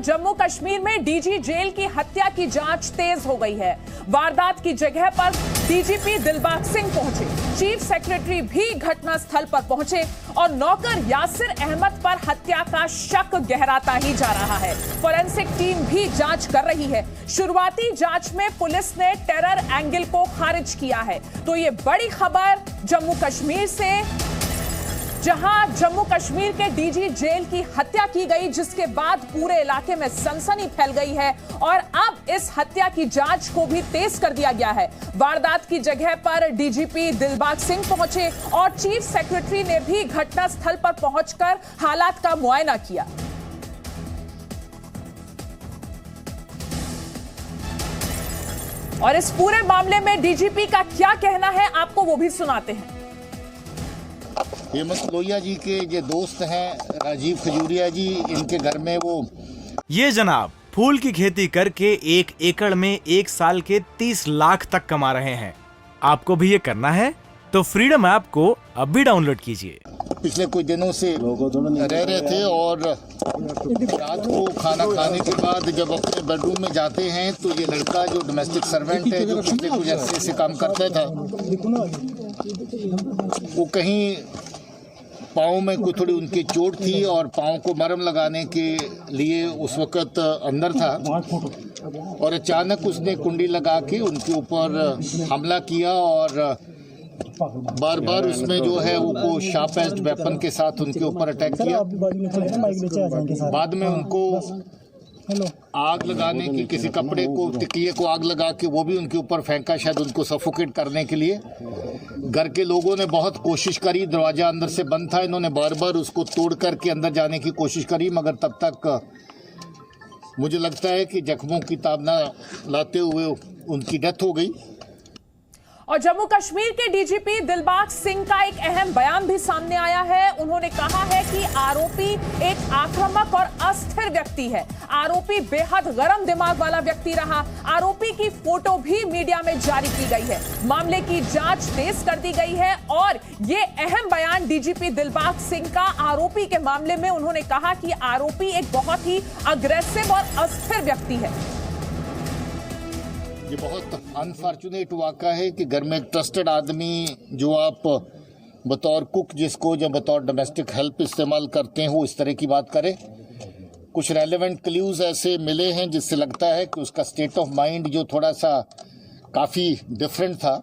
जम्मू कश्मीर में DG jail की हत्या की जांच तेज हो गई है। वारदात की जगह पर डीजीपी दिलबाग सिंह पहुंचे, चीफ सेक्रेटरी भी घटनास्थल पर पहुंचे और नौकर यासिर अहमद पर हत्या का शक गहराता ही जा रहा है। फोरेंसिक टीम भी जांच कर रही है। शुरुआती जांच में पुलिस ने टेरर एंगल को खारिज किया है। तो ये बड़ी खबर जम्मू कश्मीर से, जहां जम्मू कश्मीर के डीजी जेल की हत्या की गई, जिसके बाद पूरे इलाके में सनसनी फैल गई है और अब इस हत्या की जांच को भी तेज कर दिया गया है। वारदात की जगह पर डीजीपी दिलबाग सिंह पहुंचे और चीफ सेक्रेटरी ने भी घटनास्थल पर पहुंचकर हालात का मुआयना किया। और इस पूरे मामले में डीजीपी का क्या कहना है, आपको वो भी सुनाते हैं। हेमंत लोहिया जी के जो दोस्त हैं राजीव खजूरिया जी, इनके घर में वो ये जनाब फूल की खेती करके 1 एकड़ में 1 साल के 30 लाख तक कमा रहे हैं। आपको भी ये करना है तो फ्रीडम ऐप को अब भी डाउनलोड कीजिए। पिछले कुछ दिनों से रह रहे थे और रात को खाना खाने के बाद जब अपने बेडरूम में जाते हैं तो ये लड़का जो डोमेस्टिक सर्वेंट है, जो पिछले कुछ अर्से से काम करता था, वो कहीं पाँव में कोई थोड़ी उनकी चोट थी और पाँव को मरहम लगाने के लिए उस वक़्त अंदर था और अचानक उसने कुंडी लगा के उनके ऊपर हमला किया और बार बार उसमें जो है वो शार्प एज्ड वेपन के साथ उनके ऊपर अटैक किया। बाद में उनको आग लगाने की, किसी कपड़े को, तकिए को आग लगा के वो भी उनके ऊपर फेंका, शायद उनको सफोकेट करने के लिए। घर के लोगों ने बहुत कोशिश करी, दरवाजा अंदर से बंद था, इन्होंने बार बार उसको तोड़ करके अंदर जाने की कोशिश करी, मगर तब तक मुझे लगता है कि जख्मों की ताब न लाते हुए उनकी डेथ हो गई। और जम्मू कश्मीर के डीजीपी दिलबाग सिंह का एक अहम बयान भी सामने आया है। उन्होंने कहा है कि आरोपी एक आक्रामक और अस्थिर व्यक्ति है। आरोपी बेहद गरम दिमाग वाला व्यक्ति रहा। आरोपी की फोटो भी मीडिया में जारी की गई है। मामले की जांच तेज कर दी गई है और ये अहम बयान डीजीपी दिलबाग सिंह का आरोपी के मामले में। उन्होंने कहा कि आरोपी एक बहुत ही अग्रेसिव और अस्थिर व्यक्ति है। ये बहुत अनफॉर्चुनेट वाक़ा है कि घर में एक ट्रस्टेड आदमी जो आप बतौर कुक जिसको जब बतौर डोमेस्टिक हेल्प इस्तेमाल करते हैं वो इस तरह की बात करे। कुछ रेलेवेंट क्ल्यूज़ ऐसे मिले हैं जिससे लगता है कि उसका स्टेट ऑफ माइंड जो थोड़ा सा काफ़ी डिफरेंट था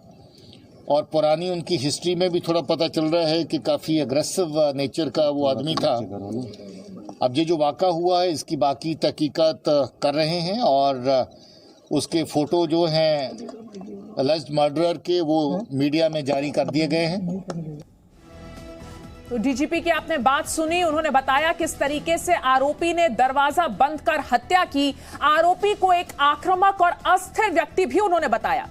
और पुरानी उनकी हिस्ट्री में भी थोड़ा पता चल रहा है कि काफ़ी अग्रेसिव नेचर का वो आदमी था। अब ये जो वाक़ा हुआ है इसकी बाकी तहकीकात कर रहे हैं और उसके फोटो जो हैं अलेज्ड मर्डरर के वो मीडिया में जारी कर दिए गए हैं। तो डीजीपी की आपने बात सुनी। उन्होंने बताया किस तरीके से आरोपी ने दरवाजा बंद कर हत्या की। आरोपी को एक आक्रामक और अस्थिर व्यक्ति भी उन्होंने बताया।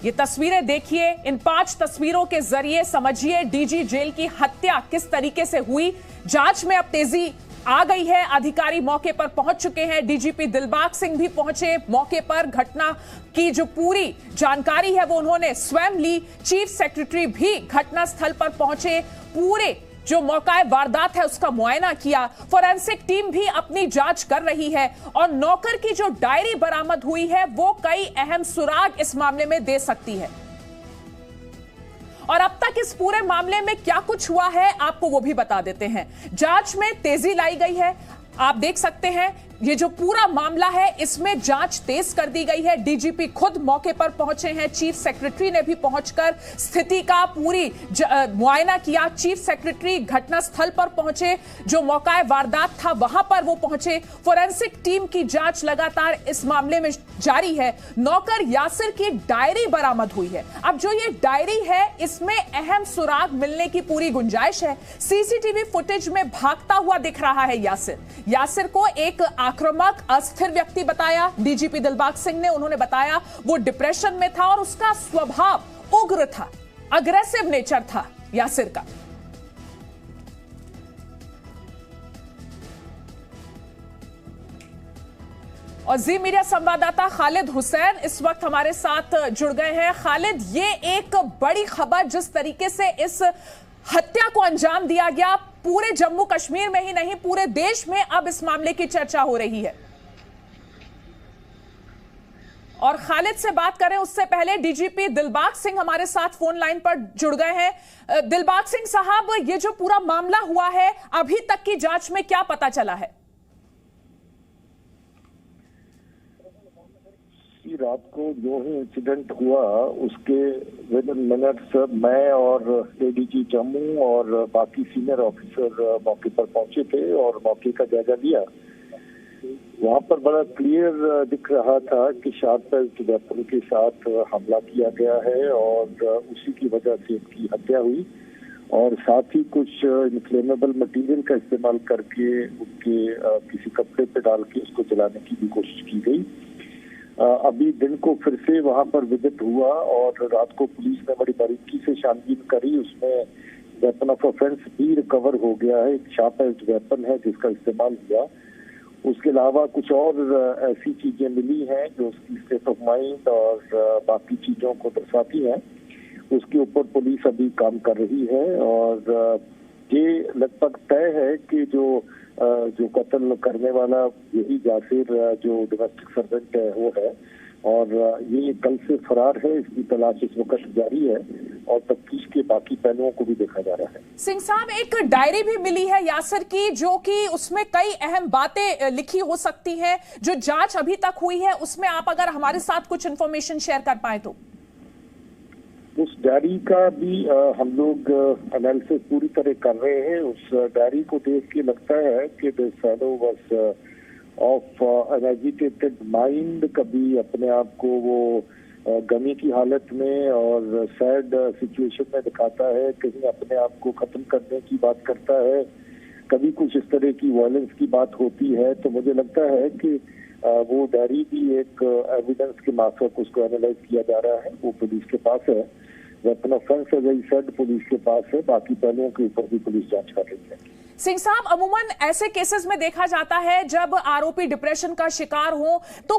ये तस्वीरें देखिए, इन 5 तस्वीरों के जरिए समझिए डीजी जेल की हत्या किस तरीके से हुई। जांच में अब तेजी आ गई है। अधिकारी मौके पर पहुंच चुके हैं। डीजीपी दिलबाग सिंह भी पहुंचे मौके पर। घटना की जो पूरी जानकारी है वो उन्होंने स्वयं ली। चीफ सेक्रेटरी भी घटनास्थल पर पहुंचे, पूरे जो मौका वारदात है उसका मुआयना किया। फोरेंसिक टीम भी अपनी जांच कर रही है और नौकर की जो डायरी बरामद हुई है वो कई अहम सुराग इस मामले में दे सकती है। और अब तक इस पूरे मामले में क्या कुछ हुआ है आपको वो भी बता देते हैं। जांच में तेजी लाई गई है। आप देख सकते हैं ये जो पूरा मामला है इसमें जांच तेज कर दी गई है। डीजीपी खुद मौके पर पहुंचे हैं। चीफ सेक्रेटरी ने भी पहुंचकर स्थिति का पूरी मुआयना किया। चीफ सेक्रेटरी घटनास्थल पर पहुंचे, जो मौका वारदात था वहां पर वो पहुंचे। फोरेंसिक टीम की जांच लगातार इस मामले में जारी है। नौकर यासिर की डायरी बरामद हुई है। अब जो ये डायरी है इसमें अहम सुराग मिलने की पूरी गुंजाइश है। सीसीटीवी फुटेज में भागता हुआ दिख रहा है यासिर को एक आक्रामक अस्थिर व्यक्ति बताया डीजीपी दिलबाग सिंह ने। उन्होंने बताया वो डिप्रेशन में था और उसका स्वभाव उग्र था, अग्रेसिव नेचर था यासिर का। और जी मीडिया संवाददाता खालिद हुसैन इस वक्त हमारे साथ जुड़ गए हैं। खालिद, ये एक बड़ी खबर जिस तरीके से इस हत्या को अंजाम दिया गया, पूरे जम्मू कश्मीर में ही नहीं पूरे देश में अब इस मामले की चर्चा हो रही है। और खालिद से बात करें उससे पहले डीजीपी दिलबाग सिंह हमारे साथ फोन लाइन पर जुड़ गए हैं। दिलबाग सिंह साहब, ये जो पूरा मामला हुआ है, अभी तक की जांच में क्या पता चला है? रात को जो ही इंसिडेंट हुआ उसके विद इन मिनट्स मैं और एडीजी जम्मू और बाकी सीनियर ऑफिसर मौके पर पहुंचे थे और मौके का जायजा लिया। वहां पर बड़ा क्लियर दिख रहा था कि शार्प एज वेपन के साथ हमला किया गया है और उसी की वजह से उनकी हत्या हुई और साथ ही कुछ इनफ्लेमेबल मटेरियल का इस्तेमाल करके उनके किसी कपड़े पे डाल के उसको जलाने की भी कोशिश की गई। अभी दिन को फिर से वहां पर विजिट हुआ और रात को पुलिस ने बड़ी बारीकी से छानबीन करी। उसमें वेपन ऑफ ऑफेंस भी रिकवर हो गया है, एक शार्प एज वेपन है जिसका इस्तेमाल हुआ। उसके अलावा कुछ और ऐसी चीजें मिली हैं जो उसकी स्टेट ऑफ माइंड और बाकी चीजों को दर्शाती हैं। उसके ऊपर पुलिस अभी काम कर रही है और ये लगभग तय है कि जो कत्ल करने वाला यही जासिर जो डोमेस्टिक सर्वेंट है वो है और ये कल से फरार है। इसकी तलाश इस वक्त जारी है और तफ्तीश के बाकी पहलुओं को भी देखा जा रहा है। सिंह साहब, एक डायरी भी मिली है यासिर की जो कि उसमें कई अहम बातें लिखी हो सकती हैं। जो जांच अभी तक हुई है उसमें आप अगर हमारे साथ कुछ इंफॉर्मेशन शेयर कर पाए तो। उस डायरी का भी हम लोग एनालिसिस पूरी तरह कर रहे हैं। उस डायरी को देख के लगता है कि this fellow was of an agitated mind. कभी अपने आप को वो गमी की हालत में और सैड सिचुएशन में दिखाता है, कहीं अपने आप को खत्म करने की बात करता है, कभी कुछ इस तरह की वायलेंस की बात होती है। तो मुझे लगता है कि वो डायरी भी एक एविडेंस के मार्फत उसको एनालाइज किया जा रहा है। वो पुलिस के पास है, वेपन ऑफेंस पुलिस के पास है, बाकी पहलुओं के ऊपर भी पुलिस जांच कर रही है। सिंह साहब, अमूमन ऐसे केसेस में देखा जाता है जब आरोपी डिप्रेशन का शिकार हो तो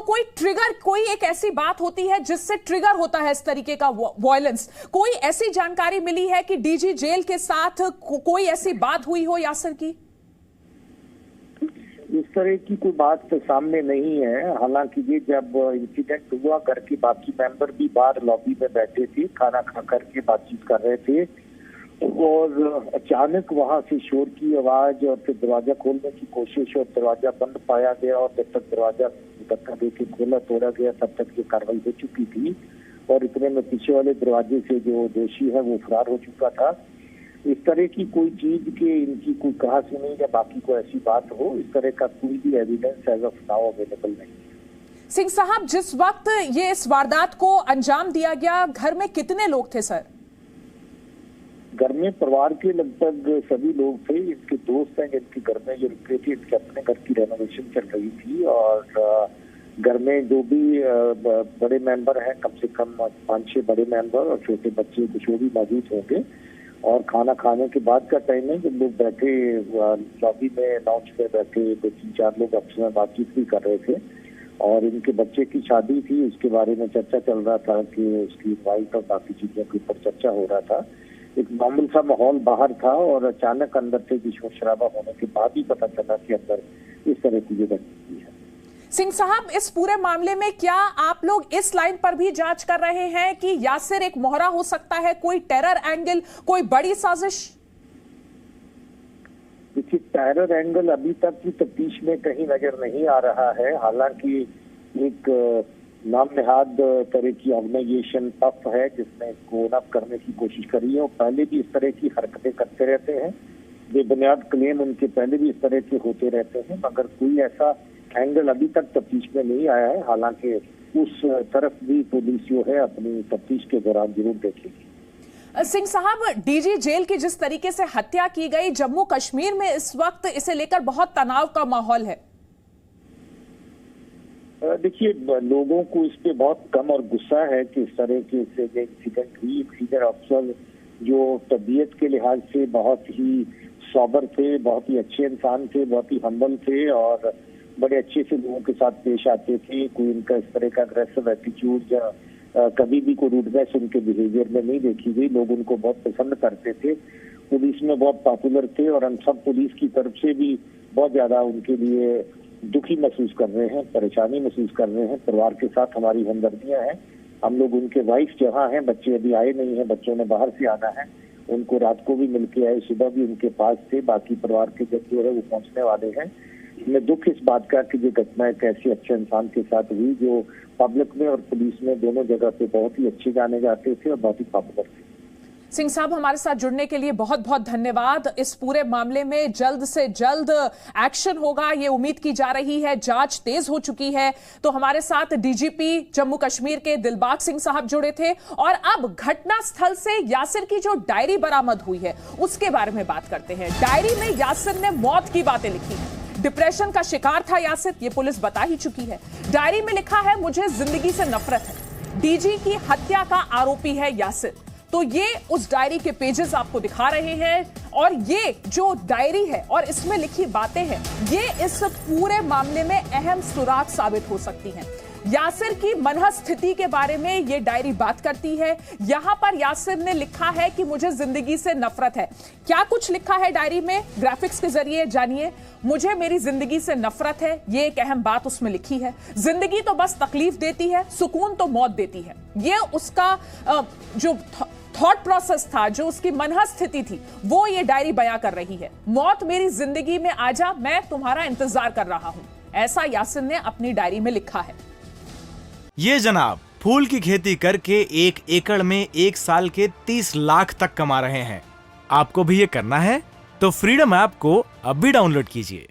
कोई एक ऐसी बात होती है जिससे ट्रिगर होता है इस तरीके का वायलेंस। कोई ऐसी जानकारी मिली है कि डीजी जेल के साथ कोई ऐसी बात हुई हो यासिर की? इस तरह की कोई बात तो सामने नहीं है। हालांकि ये जब इंसिडेंट हुआ घर के बाकी मेंबर भी बाहर लॉबी में बैठे थे, खाना खा करके बातचीत कर रहे थे और अचानक वहां से शोर की आवाज और फिर दरवाजा खोलने की कोशिश और दरवाजा बंद पाया गया और जब तक दरवाजा धक्का देके खोला तोड़ा गया तब तक ये कार्रवाई हो चुकी थी और इतने में पीछे वाले दरवाजे से जो दोषी है वो फरार हो चुका था। इस तरह की कोई चीज के इनकी कोई कहा सुनी या बाकी कोई ऐसी बात हो, इस तरह का कोई भी evidence as of now available नहीं। सिंह साहब, जिस वक्त ये इस वारदात को अंजाम दिया गया, घर में कितने लोग थे सर? घर में परिवार के लगभग सभी लोग थे। इनके दोस्त हैं जिनके घर में ये रुके थे। इनके अपने घर की रेनोवेशन चल रही थी और घर में जो भी बड़े मेंबर हैं, कम से कम 5-6 बड़े मेंबर और छोटे बच्चे कुछ वो भी मौजूद होंगे। और खाना खाने के बाद का टाइम है जब लोग बैठे लॉबी में लाउंज पे बैठे 2-3-4 लोग आपस में बातचीत भी कर रहे थे और इनके बच्चे की शादी थी, उसके बारे में चर्चा चल रहा था कि उसकी वाइफ और बाकी चीजों के ऊपर चर्चा हो रहा था। एक मामूल सा माहौल बाहर था और अचानक अंदर से शोर शराबा होने के बाद ही पता चला कि अंदर इस तरह की जगह है। सिंह साहब, इस पूरे मामले में क्या आप लोग इस लाइन पर भी जांच कर रहे हैं कि यासिर एक मोहरा हो सकता है, कोई टेरर एंगल, कोई बड़ी साजिश? देखिए, टेरर एंगल अभी तक की तफ्तीश में कहीं नजर नहीं आ रहा है। हालांकि एक नाम निहाद तरह की ऑर्गेनाइजेशन टफ है जिसने इसको अप करने की कोशिश करी है और पहले भी इस तरह की हरकतें करते रहते हैं। बेबुनियाद क्लेम उनके पहले भी इस तरह के होते रहते हैं, मगर कोई ऐसा एंगल अभी तक तफ्तीश में नहीं आया है। हालांकि उस तरफ भी पुलिस जो है अपनी तफ्तीश के दौरान जरूर देखेगी। सिंह साहब, डीजी जेल की जिस तरीके से हत्या की गई, जम्मू कश्मीर में इस वक्त इसे लेकर बहुत तनाव का माहौल है। देखिए, लोगों को इस पे बहुत कम और गुस्सा है कि इस तरह के इंसिडेंट हुई। सीनियर अफसर जो तबीयत के लिहाज से बहुत ही सॉबर थे, बहुत ही अच्छे इंसान थे, बहुत ही हम्बल थे और बड़े अच्छे से लोगों के साथ पेश आते थे। कोई इनका इस तरह का अग्रेसिव एटीट्यूड या कभी भी कोई रूडनेस उनके बिहेवियर में नहीं देखी गई। लोग उनको बहुत पसंद करते थे, पुलिस में बहुत पॉपुलर थे और हम सब पुलिस की तरफ से भी बहुत ज्यादा उनके लिए दुखी महसूस कर रहे हैं, परेशानी महसूस कर रहे हैं। परिवार के साथ हमारी हमदर्दियां हैं। हम लोग उनके वाइफ जहाँ हैं, बच्चे अभी आए नहीं हैं, बच्चों ने बाहर से आना है, उनको रात को भी मिलके आए, सुबह भी उनके पास थे। बाकी परिवार के जब जो है वो पहुंचने वाले हैं। मैं दुख इस बात का कि ये घटना एक ऐसे अच्छे इंसान के साथ हुई जो पब्लिक में और पुलिस में दोनों जगह पे बहुत ही अच्छे जाने जाते थे और बहुत ही पॉपुलर थे। सिंह साहब, हमारे साथ जुड़ने के लिए बहुत बहुत धन्यवाद। इस पूरे मामले में जल्द से जल्द एक्शन होगा, ये उम्मीद की जा रही है। जांच तेज हो चुकी है। तो हमारे साथ डीजीपी जम्मू कश्मीर के दिलबाग सिंह साहब जुड़े थे। और अब घटना स्थल से यासिर की जो डायरी बरामद हुई है उसके बारे में बात करते हैं। डायरी में यासिर ने मौत की बातें लिखी हैं। डिप्रेशन का शिकार था यासिर, ये पुलिस बता ही चुकी है। डायरी में लिखा है, मुझे जिंदगी से नफरत है। डीजी की हत्या का आरोपी है यासिर। तो ये उस डायरी के पेजेस आपको दिखा रहे हैं। और ये जो डायरी है और इसमें लिखी बातें हैं, ये इस पूरे मामले में अहम सुराग साबित हो सकती हैं। यासिर की मनःस्थिति के बारे में ये डायरी बात करती है। यहां पर यासिर ने लिखा है कि मुझे जिंदगी से नफरत है। क्या कुछ लिखा है डायरी में, ग्राफिक्स के जरिए जानिए। मुझे मेरी जिंदगी से नफरत है, ये एक अहम बात उसमें लिखी है। जिंदगी तो बस तकलीफ देती है, सुकून तो मौत देती है। ये उसका जो थॉट प्रोसेस था, जो उसकी मनःस्थिति थी, वो ये डायरी बयां कर रही है। मौत मेरी जिंदगी में आ जा, मैं तुम्हारा इंतजार कर रहा हूं, ऐसा यासिर ने अपनी डायरी में लिखा है। ये जनाब फूल की खेती करके 1 एकड़ में 1 साल के 30 लाख तक कमा रहे हैं। आपको भी ये करना है तो फ्रीडम ऐप को अब भी डाउनलोड कीजिए।